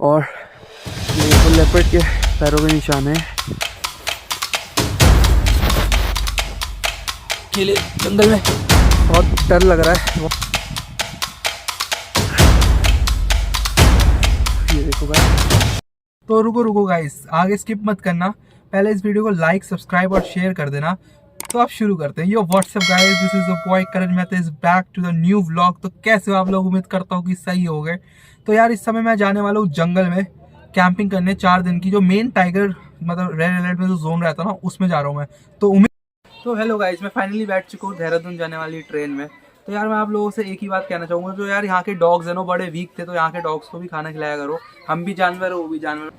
और ये तो लेपर्ड के पैरों के निशान है। अकेले जंगल में बहुत डर लग रहा है। ये देखो गाइस, तो रुको गाइस, आगे स्किप मत करना, पहले इस वीडियो को लाइक, सब्सक्राइब और शेयर कर देना। तो आप शुरू करते हैं। Yo what's up guys, this is the boy Karan Mehta is back to the new vlog. तो कैसे हो आप लोग? उम्मीद करता हूँ कि सही हो गए। तो यार इस समय मैं जाने वाला हूँ जंगल में कैंपिंग करने 4 दिन की। जो मेन टाइगर मतलब रेड अलर्ट में जो जोन रहता है ना, उसमें जा रहा हूँ मैं। तो हेलो गाइस, मैं फाइनली बैठ चुका हूँ देहरादून जाने वाली ट्रेन में। तो यार मैं आप लोगों से एक ही बात कहना चाहूँगा, जो यार यहाँ के डॉग्स हैं ना बड़े वीक थे, तो यहाँ के डॉग्स को भी खाना खिलाया करो। हम भी जानवर हो, वो भी जानवर।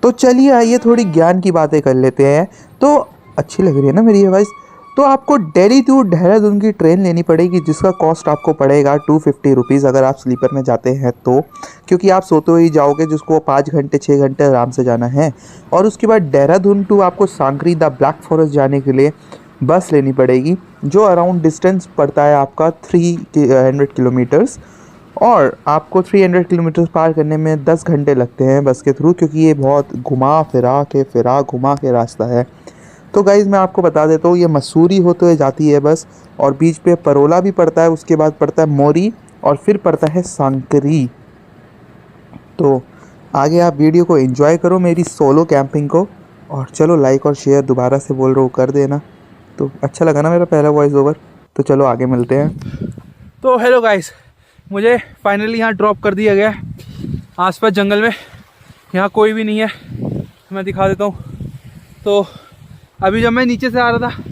तो चलिए आइए थोड़ी ज्ञान की बातें कर लेते हैं। तो अच्छी लग रही है ना मेरी ये वॉइस? तो आपको दिल्ली टू देहरादून की ट्रेन लेनी पड़ेगी, जिसका कॉस्ट आपको पड़ेगा 250 रुपीज़ अगर आप स्लीपर में जाते हैं तो, क्योंकि आप सोते हुए ही जाओगे, जिसको 5 घंटे 6 घंटे आराम से जाना है। और उसके बाद देहरादून टू आपको सांकरी द ब्लैक फॉरेस्ट जाने के लिए बस लेनी पड़ेगी, जो अराउंड डिस्टेंस पड़ता है आपका 300 किलोमीटर्स। और आपको 300 किलोमीटर पार करने में 10 घंटे लगते हैं बस के थ्रू, क्योंकि ये बहुत घुमा के रास्ता है। तो गाइज़ मैं आपको बता देता हूँ, ये मसूरी होते हुए जाती है बस, और बीच पे परोला भी पड़ता है, उसके बाद पड़ता है मोरी, और फिर पड़ता है सांकरी। तो आगे आप वीडियो को एंजॉय करो, मेरी सोलो कैंपिंग को। और चलो लाइक और शेयर दोबारा से बोल रहा हूँ कर देना। तो अच्छा लगा ना मेरा पहला वॉइस ओवर? तो चलो आगे मिलते हैं। तो हेलो गाइस, मुझे फाइनली यहाँ ड्रॉप कर दिया गया है आसपास जंगल में। यहाँ कोई भी नहीं है, मैं दिखा देता हूँ। तो अभी जब मैं नीचे से आ रहा था,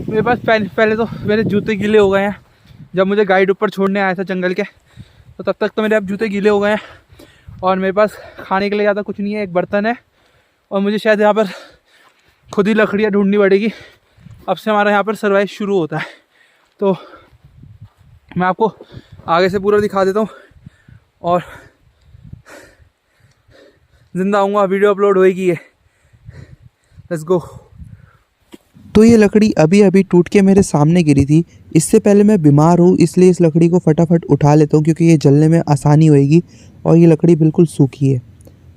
मेरे पास पहले तो मेरे जूते गीले हो गए हैं। जब मुझे गाइड ऊपर छोड़ने आया था जंगल के, तो तब तक तो मेरे अब जूते गीले हो गए हैं। और मेरे पास खाने के लिए ज़्यादा कुछ नहीं है, एक बर्तन है, और मुझे शायद यहाँ पर खुद ही लकड़ियाँ ढूंढनी पड़ेगी। अब से हमारा यहाँ पर सर्वाइव शुरू होता है। तो मैं आपको आगे से पूरा दिखा देता हूँ, और जिंदा आऊँगा, वीडियो अपलोड होएगी ये। Let's go. तो ये लकड़ी अभी अभी टूट के मेरे सामने गिरी थी। इससे पहले मैं बीमार हूँ, इसलिए इस लकड़ी को फटाफट उठा लेता हूँ, क्योंकि ये जलने में आसानी होएगी। और ये लकड़ी बिल्कुल सूखी है।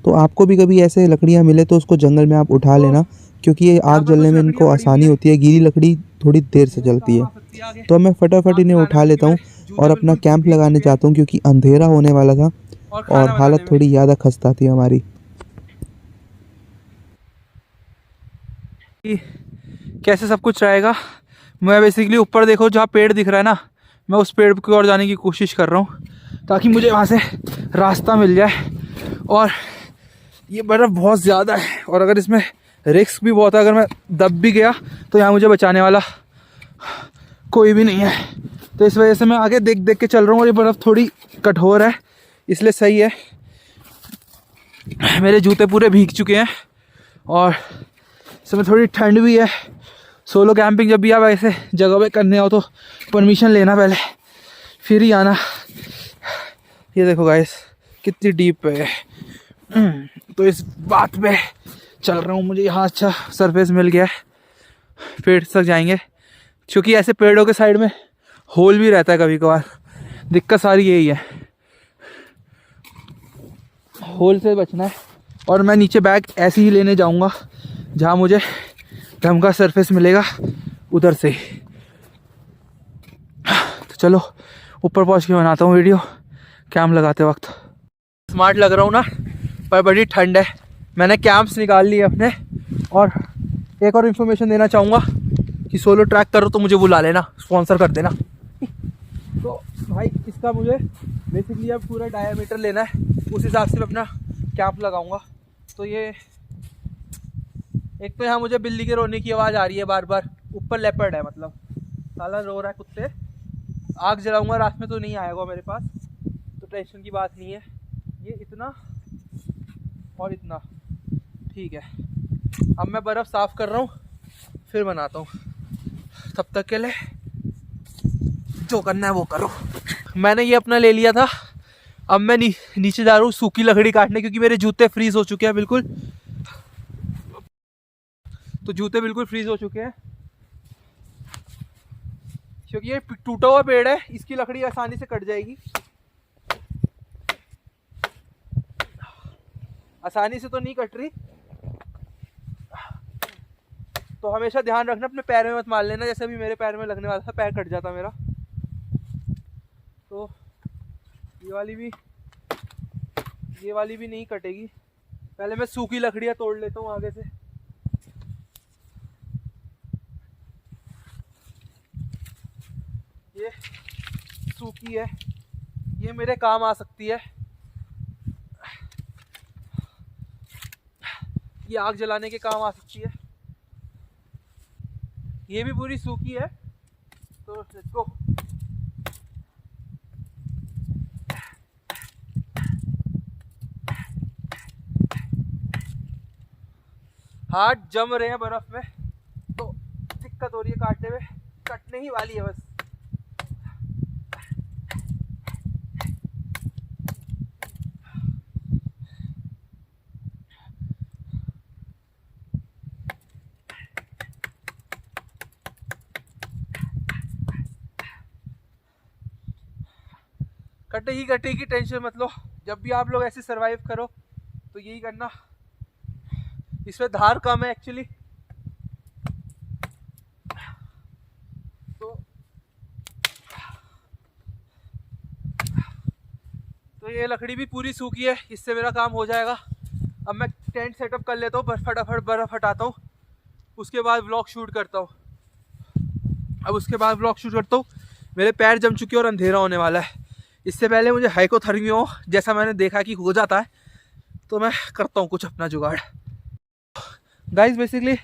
तो आपको भी कभी ऐसे लकड़ियाँ मिले तो उसको जंगल में आप उठा लेना, क्योंकि ये यहाँ आग पर जलने कुछ में लकड़ियाँ इनको पड़ी हुई आसानी हैं, होती है। गीली लकड़ी थोड़ी देर से ये भी जलती काम है। आ सकती है आगे। तो मैं फटाफट आग इन्हें जलाने उठा में, क्योंकि लेता हूँ मेरे और जूते अपना बिल्कुल कैंप भीग लगाने चुके हैं। जाता हूँ, क्योंकि अंधेरा होने वाला था और और खाना बनाने हालत में थोड़ी ज़्यादा खस्ता थी हमारी। कि कैसे सब कुछ रहेगा। मैं बेसिकली ऊपर देखो जहाँ पेड़ दिख रहा है ना, मैं उस पेड़ की ओर जाने की कोशिश कर रहा हूँ, ताकि मुझे वहाँ से रास्ता मिल जाए। और ये बर्फ़ बहुत ज़्यादा है, और अगर इसमें रिस्क भी बहुत है, अगर मैं दब भी गया तो यहाँ मुझे बचाने वाला कोई भी नहीं है। तो इस वजह से मैं आगे देख देख के चल रहा हूँ, और ये बर्फ़ थोड़ी कठोर है, इसलिए सही है। मेरे जूते पूरे भीग चुके हैं, और इस समय थोड़ी ठंड भी है। सोलो कैंपिंग जब भी आप ऐसे जगह पे करने आओ तो परमिशन लेना पहले, फिर ही आना। ये देखो गाइस कितनी डीप है। तो इस बात पे चल रहा हूँ, मुझे यहाँ अच्छा सरफेस मिल गया है, पेड़ तक जाएंगे। क्योंकि ऐसे पेड़ों के साइड में होल भी रहता है कभी कभार, दिक्कत सारी यही है, होल से बचना है। और मैं नीचे बैग ऐसे ही लेने जाऊँगा जहाँ मुझे ढंग का सरफेस मिलेगा, उधर से। तो चलो ऊपर पहुँच के बनाता हूँ वीडियो कैंप लगाते वक्त। स्मार्ट लग रहा हूँ ना, पर बड़ी ठंड है। मैंने कैंप्स निकाल लिए अपने। और एक और इन्फॉर्मेशन देना चाहूँगा कि सोलो ट्रैक करो तो मुझे बुला लेना, स्पॉन्सर कर देना। तो भाई इसका मुझे बेसिकली अब पूरा डायमीटर लेना है, उस हिसाब से मैं अपना कैंप लगाऊंगा। तो ये एक तो यहाँ मुझे बिल्ली के रोने की आवाज़ आ रही है बार बार, ऊपर लेपर्ड है, मतलब साला रो रहा है कुत्ते। आग जलाऊंगा, रात में तो नहीं आएगा मेरे पास, तो टेंशन की बात नहीं है। ये इतना और इतना ठीक है। अब मैं बर्फ़ साफ़ कर रहा हूँ, फिर बनाता हूँ। तब तक के लिए जो करना है वो करो। मैंने ये अपना ले लिया था। अब मैं नीचे जा रहा हूँ सूखी लकड़ी काटने, क्योंकि मेरे जूते फ्रीज हो चुके हैं बिल्कुल। तो जूते बिल्कुल फ्रीज हो चुके हैं, क्योंकि ये टूटा हुआ पेड़ है, इसकी लकड़ी आसानी से कट जाएगी। आसानी से तो नहीं कट रही। तो हमेशा ध्यान रखना, अपने पैर में मत मार लेना, जैसे अभी मेरे पैर में लगने वाला था, पैर कट जाता मेरा। तो ये वाली भी नहीं कटेगी। पहले मैं सूखी लकड़ियाँ तोड़ लेता हूँ आगे से। ये सूखी है, ये मेरे काम आ सकती है। ये आग जलाने के काम आ सकती है। ये भी पूरी सूखी है, तो लेट्स गो। हाथ जम रहे हैं बर्फ में, तो दिक्कत हो रही है काटने में, कटने ही वाली है बस। कटेगी, टेंशन मत लो। जब भी आप लोग ऐसे सरवाइव करो तो यही करना। इसमें धार कम है एक्चुअली, तो ये लकड़ी भी पूरी सूखी है, इससे मेरा काम हो जाएगा। अब मैं टेंट सेटअप कर लेता हूँ, फटाफट बर्फ हटाता हूँ, उसके बाद व्लॉग शूट करता हूँ। मेरे पैर जम चुके हैं और अंधेरा होने वाला है। इससे पहले मुझे हाइपोथर्मिया हो, जैसा मैंने देखा कि हो जाता है, तो मैं करता हूँ कुछ अपना जुगाड़। गाइस बेसिकली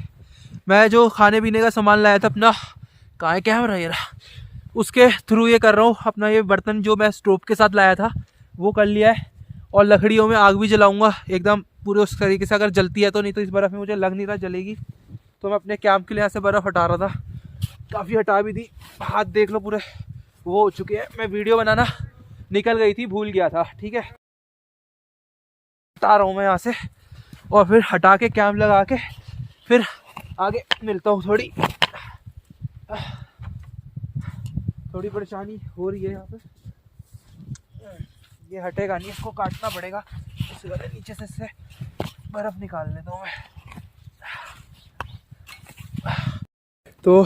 मैं जो खाने पीने का सामान लाया था अपना, कहाँ है कैमरा, ये रहा, उसके थ्रू ये कर रहा हूँ। अपना ये बर्तन जो मैं स्टोव के साथ लाया था वो कर लिया है, और लकड़ियों में आग भी जलाऊंगा एकदम पूरे उस तरीके से। अगर जलती है तो, नहीं तो इस बर्फ़ में मुझे लग नहीं रहा जलेगी। तो मैं अपने कैंप के लिए यहाँ से बर्फ़ हटा रहा था, काफ़ी हटा भी दी। हाथ देख लो पूरे वो हो चुके हैं। मैं वीडियो बनाना निकल गई थी, भूल गया था, ठीक है। हटा रहा हूँ मैं यहाँ से, और फिर हटा के कैंप लगा के फिर आगे मिलता हूँ। थोड़ी परेशानी हो रही है यहाँ पे, ये हटेगा नहीं, इसको काटना पड़ेगा। नीचे से इससे बर्फ निकाल लेता हूँ मैं। तो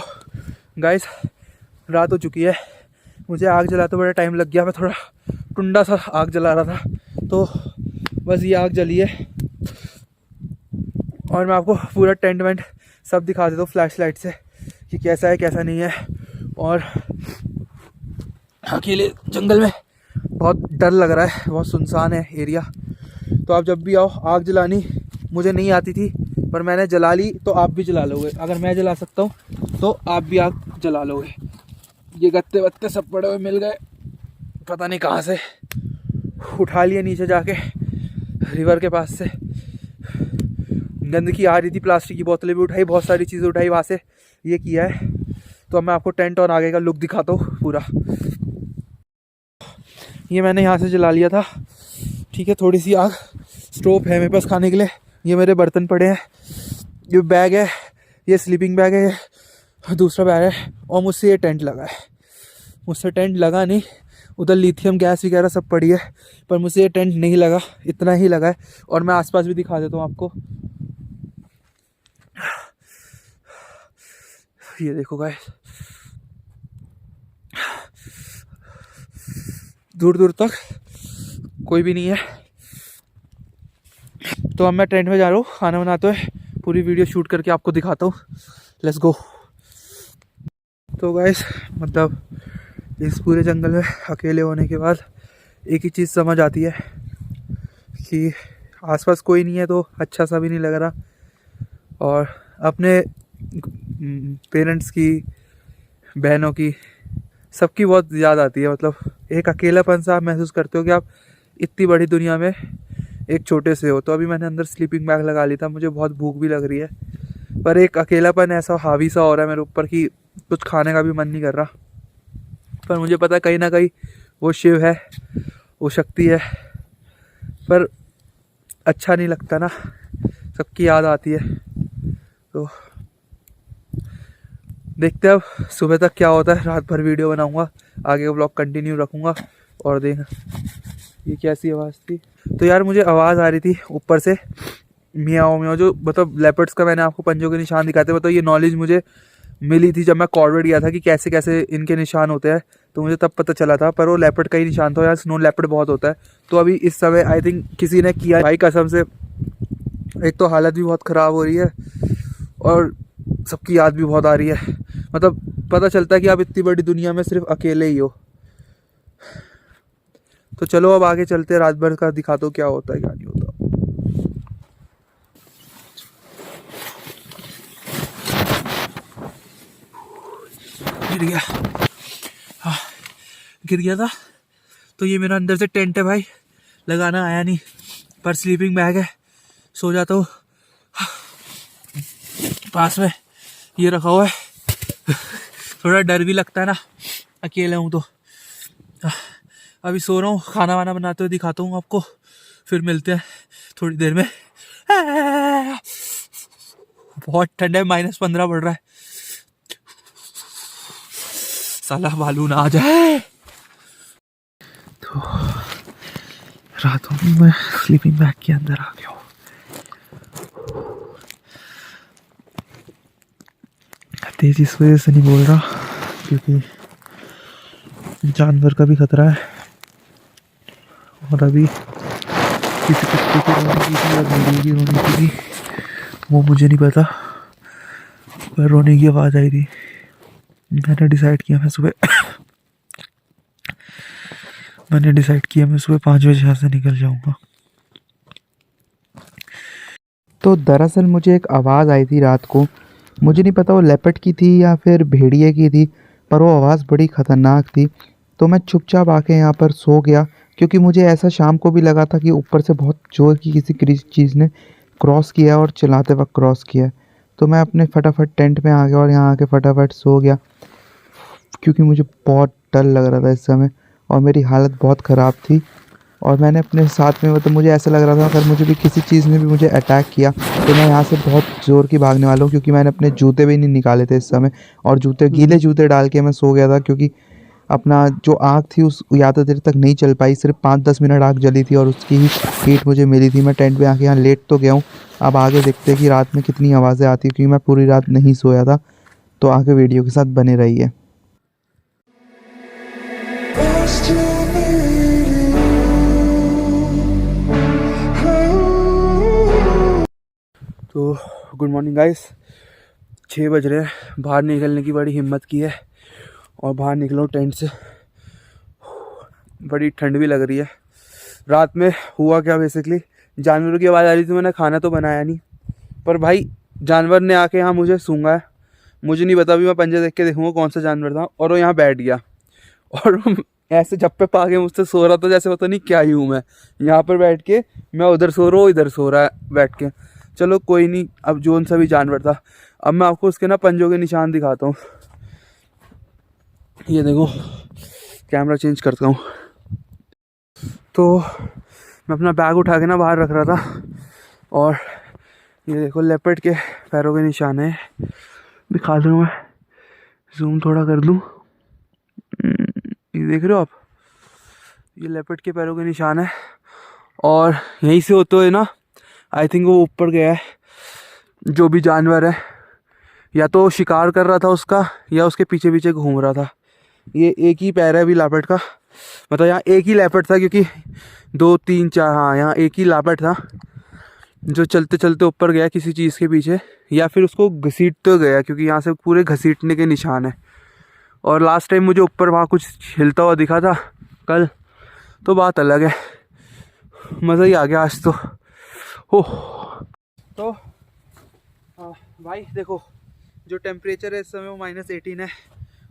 गाइस रात हो चुकी है, मुझे आग जलाते बड़ा टाइम लग गया। मैं थोड़ा टुंडा सा आग जला रहा था, तो बस ये आग जली है। और मैं आपको पूरा टेंट वेंट सब दिखा देता हूँ फ्लैश लाइट से कि कैसा है कैसा नहीं है। और अकेले जंगल में बहुत डर लग रहा है, बहुत सुनसान है एरिया। तो आप जब भी आओ, आग जलानी मुझे नहीं आती थी, पर मैंने जला ली, तो आप भी जला लोगे। अगर मैं जला सकता हूँ तो आप भी आग जला लोगे। ये गत्ते वत्ते सब पड़े हुए मिल गए, पता नहीं कहाँ से उठा लिए नीचे जाके रिवर के पास से। गंदगी आ रही थी, प्लास्टिक की बोतलें भी उठाई, बहुत सारी चीज़ें उठाई वहाँ से, ये किया है। तो अब मैं आपको टेंट और आगे का लुक दिखाता हूँ पूरा। ये मैंने यहाँ से जला लिया था, ठीक है। थोड़ी सी आग, स्टोव है मेरे पास खाने के लिए, ये मेरे बर्तन पड़े हैं, ये बैग है, ये स्लीपिंग बैग है, दूसरा बैग है, और मुझसे ये टेंट लगा है। मुझसे टेंट लगा नहीं, उधर लिथियम गैस वगैरह सब पड़ी है, पर मुझसे ये टेंट नहीं लगा, इतना ही लगा है। और मैं आसपास भी दिखा देता हूँ आपको, ये देखो गाइस, दूर दूर तक कोई भी नहीं है। तो अब मैं टेंट में जा रहा हूँ खाना बनाते हुए, पूरी वीडियो शूट करके आपको दिखाता हूँ। Let's go. तो गाइस मतलब इस पूरे जंगल में अकेले होने के बाद एक ही चीज़ समझ आती है कि आसपास कोई नहीं है तो अच्छा सा भी नहीं लग रहा, और अपने पेरेंट्स की, बहनों की, सबकी बहुत याद आती है। मतलब एक अकेलापन सा आप महसूस करते हो कि आप इतनी बड़ी दुनिया में एक छोटे से हो। तो अभी मैंने अंदर स्लीपिंग बैग लगा ली था, मुझे बहुत भूख भी लग रही है, पर एक अकेलापन ऐसा हावी सा हो रहा है मेरे ऊपर कि कुछ खाने का भी मन नहीं कर रहा। पर मुझे पता है कहीं ना कहीं वो शिव है, वो शक्ति है, पर अच्छा नहीं लगता ना, सबकी याद आती है। तो देखते हैं अब सुबह तक क्या होता है। रात भर वीडियो बनाऊंगा, आगे का ब्लॉग कंटिन्यू रखूंगा, और देखना ये कैसी आवाज़ थी? तो यार मुझे आवाज़ आ रही थी ऊपर से, मियाओ मियाओ, जो मतलब लेपर्ड्स का मैंने आपको पंजों के निशान दिखाते, मतलब ये नॉलेज मुझे मिली थी जब मैं कॉर्बेट गया था कि कैसे कैसे इनके निशान होते हैं, तो मुझे तब पता चला था। पर वो लेपर्ड का ही निशान था यार, स्नो लेपर्ड बहुत होता है। तो अभी इस समय आई थिंक किसी ने किया भाई, कसम से। एक तो हालत भी बहुत ख़राब हो रही है और सबकी याद भी बहुत आ रही है, मतलब पता चलता है कि आप इतनी बड़ी दुनिया में सिर्फ अकेले ही हो। तो चलो अब आगे चलते हैं, रात भर का दिखा दो क्या होता है क्या नहीं होता। गिर गया, हाँ गिर गया था। तो ये मेरा अंदर से टेंट है भाई, लगाना आया नहीं, पर स्लीपिंग बैग है, सो जाता हूँ। पास में ये रखा हुआ है, थोड़ा डर भी लगता है ना, अकेले हूँ तो। अभी सो रहा हूँ, खाना वाना बनाते हुए दिखाता हूँ आपको, फिर मिलते हैं थोड़ी देर में। बहुत ठंड है, -15 बढ़ रहा है, साला बालू ना आ जाए। तो रातों में मैं स्लीपिंग बैग के अंदर आ गया हूँ। तेज इस वजह से नहीं बोल रहा क्योंकि जानवर का भी खतरा है, और अभी किसी कुत्ते की रोने की थी और मेरी की रोने की थी वो मुझे नहीं पता, पर रोने की आवाज़ आई थी। मैंने डिसाइड किया मैं सुबह 5 बजे यहाँ से निकल जाऊँगा। तो दरअसल मुझे एक आवाज़ आई थी रात को, मुझे नहीं पता वो लेपर्ड की थी या फिर भेड़िए की थी, पर वो आवाज़ बड़ी ख़तरनाक थी। तो मैं चुपचाप आके यहाँ पर सो गया, क्योंकि मुझे ऐसा शाम को भी लगा था कि ऊपर से बहुत ज़ोर की किसी चीज़ ने क्रॉस किया और चलाते वक्त क्रॉस किया। तो मैं अपने फटाफट टेंट में आ गया और यहाँ आके फटाफट सो गया, क्योंकि मुझे बहुत डर लग रहा था इस समय और मेरी हालत बहुत ख़राब थी। और मैंने अपने साथ में, मतलब मुझे ऐसा लग रहा था अगर मुझे भी किसी चीज़ ने भी मुझे अटैक किया तो मैं यहाँ से बहुत ज़ोर की भागने वाला हूँ, क्योंकि मैंने अपने जूते भी नहीं निकाले थे इस समय, और गीले जूते डाल के मैं सो गया था, क्योंकि अपना जो आग थी उस ज़्यादा देर तक नहीं चल पाई, सिर्फ 5-10 मिनट आग जली थी और उसकी ही हीट मुझे मिली थी। मैं टेंट में आके यहाँ लेट तो गया हूँ, अब आगे देखते हैं कि रात में कितनी आवाज़ें आती हैं, क्योंकि मैं पूरी रात नहीं सोया था। तो आगे वीडियो के साथ बने रहिए। तो गुड मॉर्निंग गाइस, 6 बज रहे हैं, बाहर निकलने की बड़ी हिम्मत की है और बाहर निकलो टेंट से। बड़ी ठंड भी लग रही है। रात में हुआ क्या, बेसिकली जानवरों की आवाज़ आ रही थी, मैंने खाना तो बनाया नहीं, पर भाई जानवर ने आके यहाँ मुझे सूंघा है। मुझे नहीं पता, अभी मैं पंजे देख के देखूँगा कौन सा जानवर था, और वो यहाँ बैठ गया और ऐसे जप्पे पा के मुझसे सो रहा था जैसे पता नहीं क्या ही हूँ मैं। यहाँ पर बैठ के मैं उधर सो रहा हूँ, इधर सो रहा है बैठ के। चलो कोई नहीं, अब जो सा भी जानवर था, अब मैं आपको उसके ना पंजों के निशान दिखाता हूँ। ये देखो, कैमरा चेंज करता हूँ। तो मैं अपना बैग उठा के ना बाहर रख रहा था, और ये देखो लेपर्ड के पैरों के निशान है, दिखा दूँ मैं, जूम थोड़ा कर दूँ, ये देख रहे हो आप, ये लेपर्ड के पैरों के निशान है। और यहीं से होते हुए ना आई थिंक वो ऊपर गया है, जो भी जानवर है, या तो शिकार कर रहा था उसका या उसके पीछे पीछे घूम रहा था। ये एक ही पैर है अभी लेपर्ड का, मतलब यहाँ एक ही लेपर्ड था, क्योंकि 2 3 4, हाँ यहाँ एक ही लेपर्ड था जो चलते चलते ऊपर गया किसी चीज़ के पीछे, या फिर उसको घसीटते गया, क्योंकि यहाँ से पूरे घसीटने के निशान है। और लास्ट टाइम मुझे ऊपर वहाँ कुछ हिलता हुआ दिखा था कल, तो बात अलग है, मज़ा ही आ गया आज तो। ओह, तो भाई देखो, जो टेम्परेचर है इस समय वो -18 है।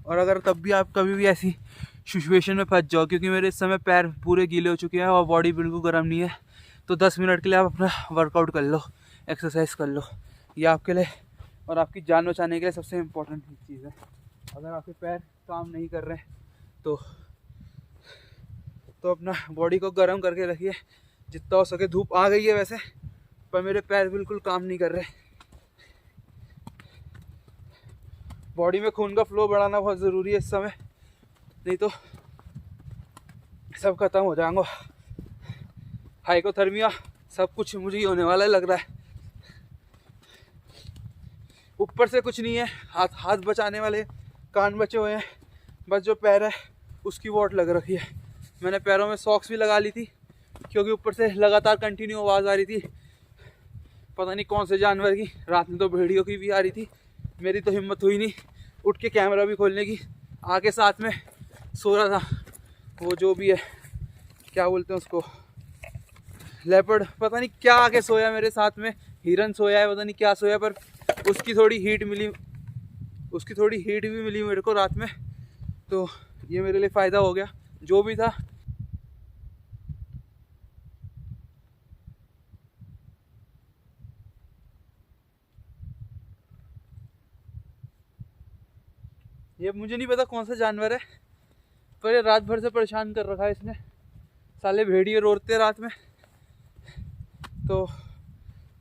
और अगर तब भी आप कभी भी ऐसी सिचुएशन में फंस जाओ, क्योंकि मेरे इस समय पैर पूरे गीले हो चुके हैं और बॉडी बिल्कुल गर्म नहीं है, तो 10 मिनट के लिए आप अपना वर्कआउट कर लो, एक्सरसाइज कर लो। ये आपके लिए और आपकी जान बचाने के लिए सबसे इम्पोर्टेंट चीज़ है। अगर आपके पैर काम नहीं कर रहे तो अपना बॉडी को गर्म करके रखिए जितना हो सके। धूप आ गई है वैसे, पर मेरे पैर बिल्कुल काम नहीं कर रहे। बॉडी में खून का फ्लो बढ़ाना बहुत ज़रूरी है इस समय, नहीं तो सब खत्म हो जाएगा। हाइपोथर्मिया सब कुछ मुझे ही होने वाला लग रहा है। ऊपर से कुछ नहीं है, हाथ बचाने वाले कान बचे हुए हैं, बस जो पैर है उसकी वोट लग रखी है। मैंने पैरों में सॉक्स भी लगा ली थी क्योंकि ऊपर से लगातार कंटिन्यू आवाज़ आ रही थी, पता नहीं कौन से जानवर की। रात में तो भेड़ियों की भी आ रही थी। मेरी तो हिम्मत हुई नहीं उठ के कैमरा भी खोलने की। आके साथ में सो रहा था वो जो भी है, क्या बोलते हैं उसको, लेपर्ड, पता नहीं क्या आके सोया मेरे साथ में। हिरन सोया है, पता नहीं क्या सोया, पर उसकी थोड़ी हीट भी मिली मेरे को रात में, तो ये मेरे लिए फ़ायदा हो गया जो भी था। ये मुझे नहीं पता कौन सा जानवर है, पर ये रात भर से परेशान कर रखा है इसने। साले भेड़िए रोते रात में। तो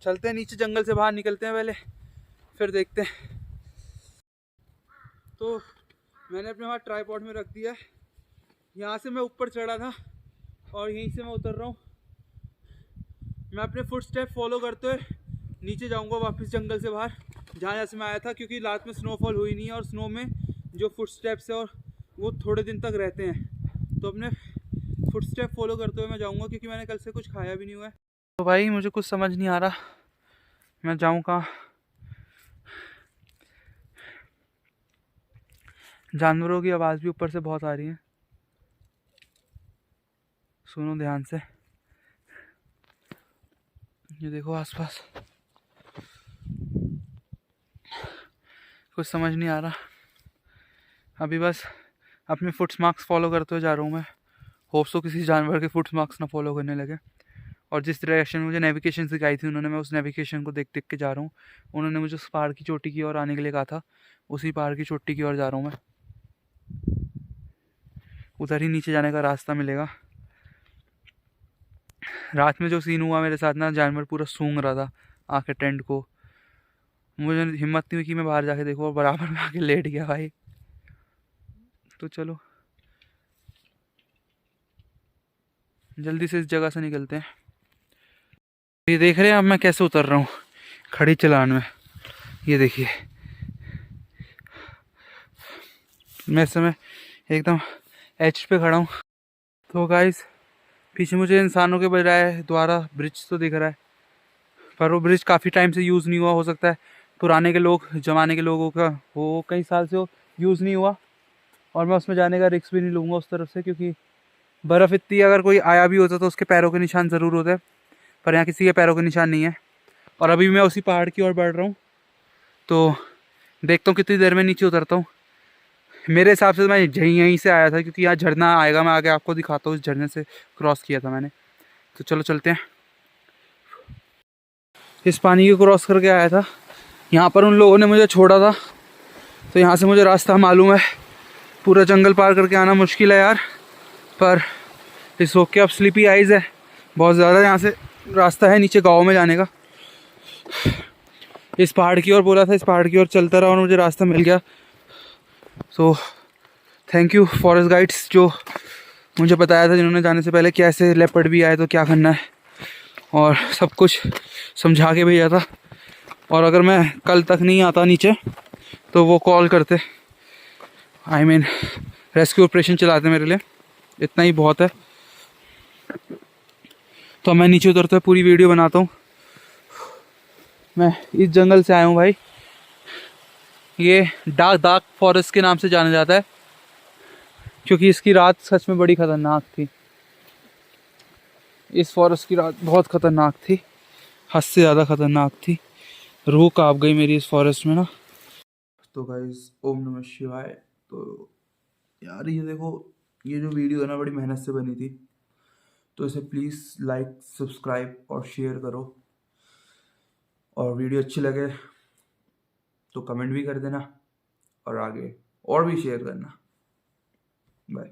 चलते हैं नीचे, जंगल से बाहर निकलते हैं पहले, फिर देखते हैं। तो मैंने अपने वहाँ ट्राईपॉड में रख दिया है। यहाँ से मैं ऊपर चढ़ा था और यहीं से मैं उतर रहा हूँ। मैं अपने फुट स्टेप फॉलो करते हुए नीचे जाऊँगा वापस जंगल से बाहर, जहाँ से मैं आया था, क्योंकि रात में स्नोफॉल हुई नहीं है और स्नो में जो फुट स्टेप्स है और वो थोड़े दिन तक रहते हैं। तो अपने फुट स्टेप फॉलो करते हुए मैं जाऊँगा, क्योंकि मैंने कल से कुछ खाया भी नहीं हुआ है। तो भाई मुझे कुछ समझ नहीं आ रहा मैं जाऊँ कहाँ। जानवरों की आवाज़ भी ऊपर से बहुत आ रही है, सुनो ध्यान से। ये देखो आसपास, कुछ समझ नहीं आ रहा। अभी बस अपने फुट मार्क्स फॉलो करते हुए जा रहा हूँ मैं। होप सो किसी जानवर के फुट मार्क्स ना फॉलो करने लगे। और जिस डायरेक्शन में मुझे नेविगेशन सिखाई थी उन्होंने, मैं उस नेविगेशन को देख देख के जा रहा हूँ। उन्होंने मुझे उस पहाड़ की चोटी की ओर आने के लिए कहा था, उसी पहाड़ की चोटी की ओर जा रहा हूँ मैं। उधर ही नीचे जाने का रास्ता मिलेगा। रात में जो सीन हुआ मेरे साथ ना, जानवर पूरा सूंघ रहा था आके टेंट को। मुझे हिम्मत नहीं हुई कि मैं बाहर जाके देखूँ, और बराबर में आके लेट गया भाई। तो चलो जल्दी से इस जगह से निकलते हैं। ये देख रहे हैं अब मैं कैसे उतर रहा हूँ खड़ी चलान में। ये देखिए मैं इस समय एकदम एच पे खड़ा हूँ। तो गाइस पीछे मुझे इंसानों के बजाय द्वारा ब्रिज तो दिख रहा है, पर वो ब्रिज काफ़ी टाइम से यूज़ नहीं हुआ। हो सकता है पुराने के लोग, ज़माने के लोगों का वो कई साल से यूज़ नहीं हुआ, और मैं उसमें जाने का रिस्क भी नहीं लूँगा उस तरफ से, क्योंकि बर्फ़ इतनी, अगर कोई आया भी होता तो उसके पैरों के निशान ज़रूर होते, पर यहाँ किसी के पैरों के निशान नहीं है। और अभी मैं उसी पहाड़ की ओर बढ़ रहा हूँ, तो देखता हूँ कितनी देर में नीचे उतरता हूँ। मेरे हिसाब से मैं यहीं से आया था, क्योंकि यहाँ झरना आएगा, मैं आगे आपको दिखाता हूँ। इस झरने से क्रॉस किया था मैंने। तो चलो चलते हैं। इस पानी को क्रॉस करके आया था, यहाँ पर उन लोगों ने मुझे छोड़ा था, तो यहाँ से मुझे रास्ता मालूम है। पूरा जंगल पार करके आना मुश्किल है यार, पर इस ओके। अब स्लीपी आइज़ है बहुत ज़्यादा। यहाँ से रास्ता है नीचे गाँव में जाने का। इस पहाड़ की ओर बोला था, इस पहाड़ की ओर चलता रहा और मुझे रास्ता मिल गया। So thank you forest guides जो मुझे बताया था, जिन्होंने जाने से पहले कैसे लेपर्ड भी आए तो क्या करना है, और सब कुछ समझा के भेजा था। और अगर मैं कल तक नहीं आता नीचे तो वो कॉल करते, आई मीन रेस्क्यू ऑपरेशन चलाते मेरे लिए। इतना ही बहुत है। तो मैं नीचे उतरता हूँ, पूरी वीडियो बनाता हूँ। मैं इस जंगल से आया हूँ भाई। ये डार्क फॉरेस्ट के नाम से जाना जाता है, क्योंकि इसकी रात सच में बड़ी ख़तरनाक थी। इस फॉरेस्ट की रात बहुत ख़तरनाक थी, हद से ज़्यादा ख़तरनाक थी। रूह काँप गई मेरी इस फॉरेस्ट में ना। तो गाइस ओम नमः शिवाय। तो यार ये देखो, ये जो वीडियो है ना बड़ी मेहनत से बनी थी, तो इसे प्लीज़ लाइक, सब्सक्राइब और शेयर करो। और वीडियो अच्छी लगे तो कमेंट भी कर देना, और आगे और भी शेयर करना। बाय।